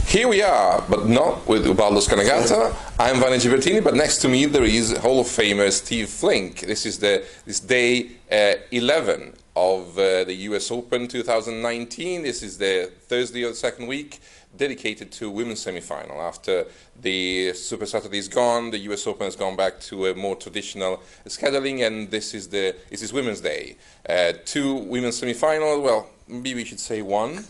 Here we are, but not with Ubaldo Scanagata. I'm Vanni Gibertini, but next to me there is Hall of Famer Steve Flink. This is day 11 of the US Open 2019. This is the Thursday of the second week, dedicated to women's semifinal. After the Super Saturday is gone, the US Open has gone back to a more traditional scheduling, and this is Women's Day. Two women's semifinal. Well, maybe we should say one.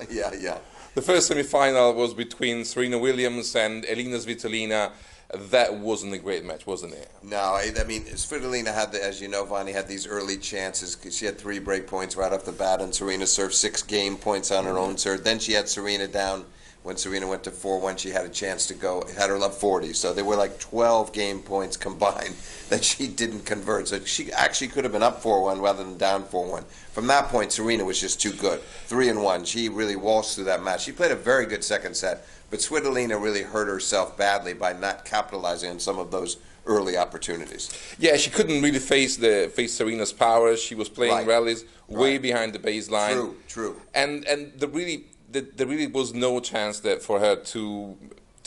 Yeah. The first semi-final was between Serena Williams and Elina Svitolina. That wasn't a great match, wasn't it? No, I mean, Svitolina had, as you know, Vanni had these early chances because she had 3 break points right off the bat, and Serena served 6 game points on her own serve. Then she had Serena down. When Serena went to 4-1, she had a chance to go, had her love 40. So there were like 12 game points combined that she didn't convert. So she actually could have been up 4-1 rather than down 4-1. From that point, Serena was just too good. 3-1. She really waltzed through that match. She played a very good second set, but Svitolina really hurt herself badly by not capitalizing on some of those early opportunities. Yeah, she couldn't really face Serena's power. She was playing rallies way behind the baseline. True. And there really was no chance that for her to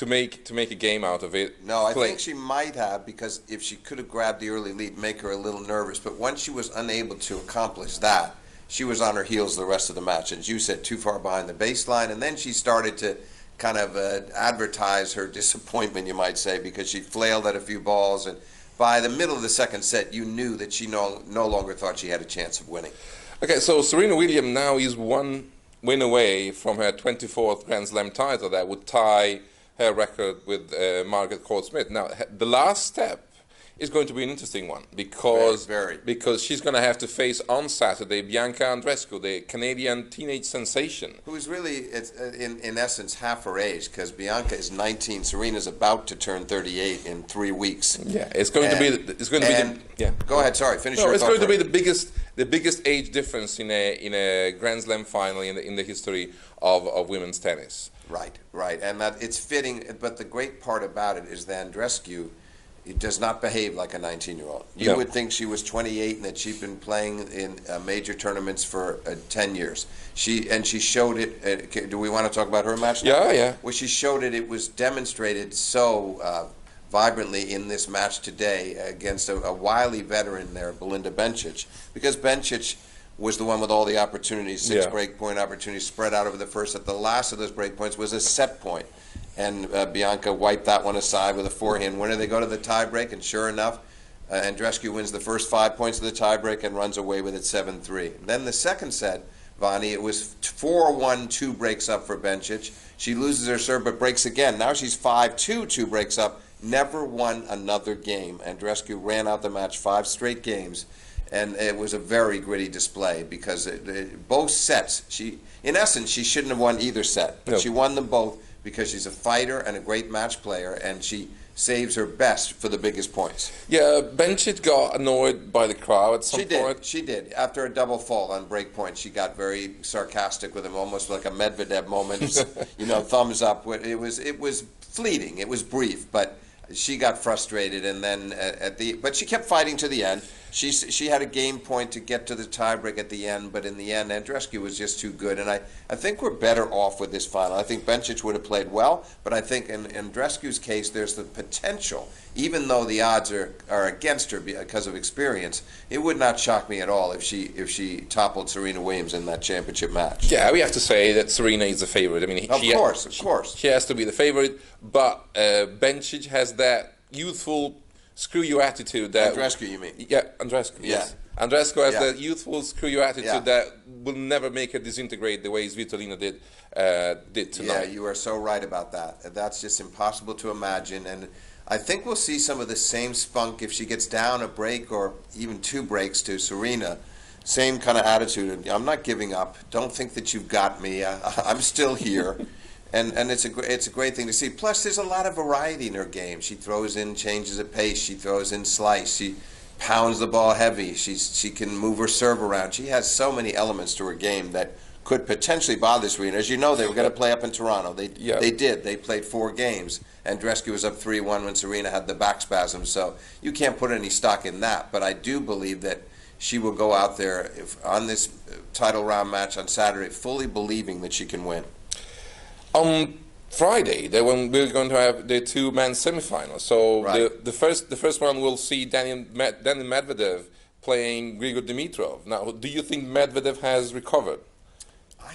make a game out of it. No, I think she might have, because if she could have grabbed the early lead, make her a little nervous. But once she was unable to accomplish that, she was on her heels the rest of the match. And as you said, too far behind the baseline. And then she started to kind of advertise her disappointment, you might say, because she flailed at a few balls. And by the middle of the second set, you knew that she no longer thought she had a chance of winning. Okay, so Serena Williams now is one win away from her 24th Grand Slam title that would tie her record with Margaret Court-Smith. Now, the last step is going to be an interesting one because she's going to have to face on Saturday Bianca Andreescu, the Canadian teenage sensation, who's really in essence half her age, because Bianca is 19, Serena's about to turn 38 in 3 weeks. Yeah, it's going to be. Go ahead. Sorry, finish your thought. It's going to be the biggest age difference in a Grand Slam final in the history of women's tennis. Right, and that it's fitting. But the great part about it is that Andreescu, it does not behave like a 19-year-old. You would think she was 28 and that she'd been playing in major tournaments for 10 years. She showed it. Do we want to talk about her match now? Yeah. Well, she showed it. It was demonstrated so vibrantly in this match today against a wily veteran there, Belinda Bencic, because Bencic was the one with all the opportunities, 6 break-point opportunities spread out over the first set. The last of those break-points was a set point. And Bianca wiped that one aside with a forehand winner. They go to the tiebreak, and sure enough, Andreescu wins the first 5 points of the tiebreak and runs away with it 7-3. Then the second set, Vanni, it was 4-1, 2 breaks up for Bencic. She loses her serve but breaks again. Now she's 5-2, 2 breaks up. Never won another game. Andreescu ran out the match 5 straight games. And it was a very gritty display because both sets, in essence, she shouldn't have won either set. But she won them both because she's a fighter and a great match player, and she saves her best for the biggest points. Yeah, Bencic got annoyed by the crowd at some point. She did. After a double fault on break point, she got very sarcastic with him, almost like a Medvedev moment. Thumbs up. It was fleeting. It was brief, but she got frustrated, and then but she kept fighting to the end. She had a game point to get to the tiebreak at the end, but in the end, Andreescu was just too good. And I think we're better off with this final. I think Bencic would have played well, but I think in Andreescu's case, there's the potential, even though the odds are against her because of experience, it would not shock me at all if she toppled Serena Williams in that championship match. Yeah, we have to say that Serena is the favorite. I mean, of course. She has to be the favorite, but Bencic has that youthful screw-you attitude that... Andreescu, you mean? Yeah, Andreescu, yes. Andreescu has that youthful screw-you attitude that will never make her disintegrate the way Svitolina did tonight. Yeah, you are so right about that. That's just impossible to imagine, and I think we'll see some of the same spunk if she gets down a break or even 2 breaks to Serena. Same kind of attitude. I'm not giving up. Don't think that you've got me. I'm still here. And it's a great thing to see. Plus, there's a lot of variety in her game. She throws in changes of pace. She throws in slice. She pounds the ball heavy. She can move her serve around. She has so many elements to her game that could potentially bother Serena. As you know, they were going to play up in Toronto. They did. They played 4 games. Andreescu was up 3-1 when Serena had the back spasm. So you can't put any stock in that. But I do believe that she will go out there on this title round match on Saturday fully believing that she can win. Friday, when we're going to have the two-man semifinals. So Right. the first one will see Daniel Medvedev playing Grigor Dimitrov. Now, do you think Medvedev has recovered? I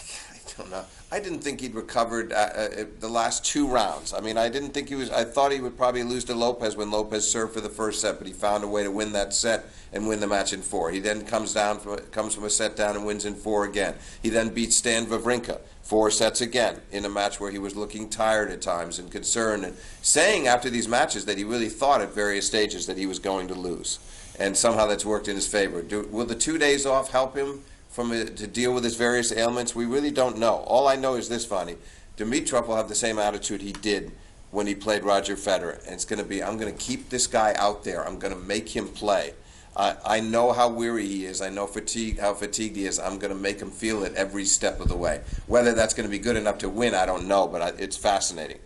don't know. I didn't think he'd recovered the last two rounds. I mean, I didn't think he was. I thought he would probably lose to Lopez when Lopez served for the first set, but he found a way to win that set and win the match in four. He then comes from a set down and wins in four again. He then beats Stan Wawrinka 4 sets again in a match where he was looking tired at times and concerned and saying after these matches that he really thought at various stages that he was going to lose, and somehow that's worked in his favor. Will the 2 days off help him to deal with his various ailments? We really don't know. All I know is this, Vanni. Dimitrov will have the same attitude he did when he played Roger Federer. And it's going to be, I'm going to keep this guy out there. I'm going to make him play. I know how weary he is. I know how fatigued he is. I'm going to make him feel it every step of the way. Whether that's going to be good enough to win, I don't know, but it's fascinating.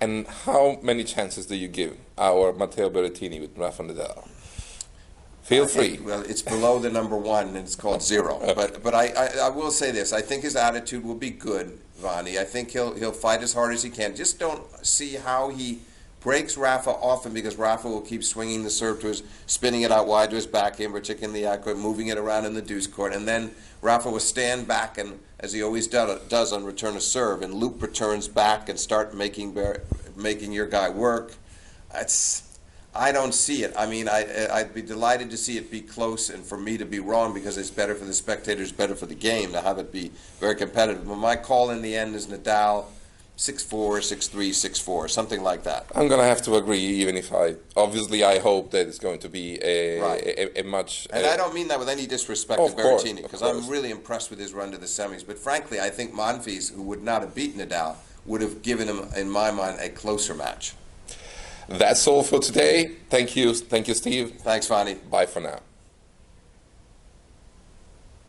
And how many chances do you give our Matteo Berrettini with Rafa Nadal? Feel free. Well, it's below the number one, and it's called zero. But I will say this: I think his attitude will be good, Vanni. I think he'll fight as hard as he can. Just don't see how he breaks Rafa often, because Rafa will keep swinging the serve to spinning it out wide to his backhand, particularly in the ad court, moving it around in the deuce court, and then Rafa will stand back and, as he always does on return of serve, and loop returns back and start making your guy work. I don't see it. I mean, I'd be delighted to see it be close and for me to be wrong, because it's better for the spectators, better for the game to have it be very competitive. But my call in the end is Nadal 6-4, 6-3, 6-4, something like that. I'm going to have to agree, even if I hope that it's going to be a much... And I don't mean that with any disrespect to Berrettini, because I'm really impressed with his run to the semis. But frankly, I think Monfils, who would not have beaten Nadal, would have given him, in my mind, a closer match. That's all for today. Thank you, Steve. Thanks, Vanni. Bye for now.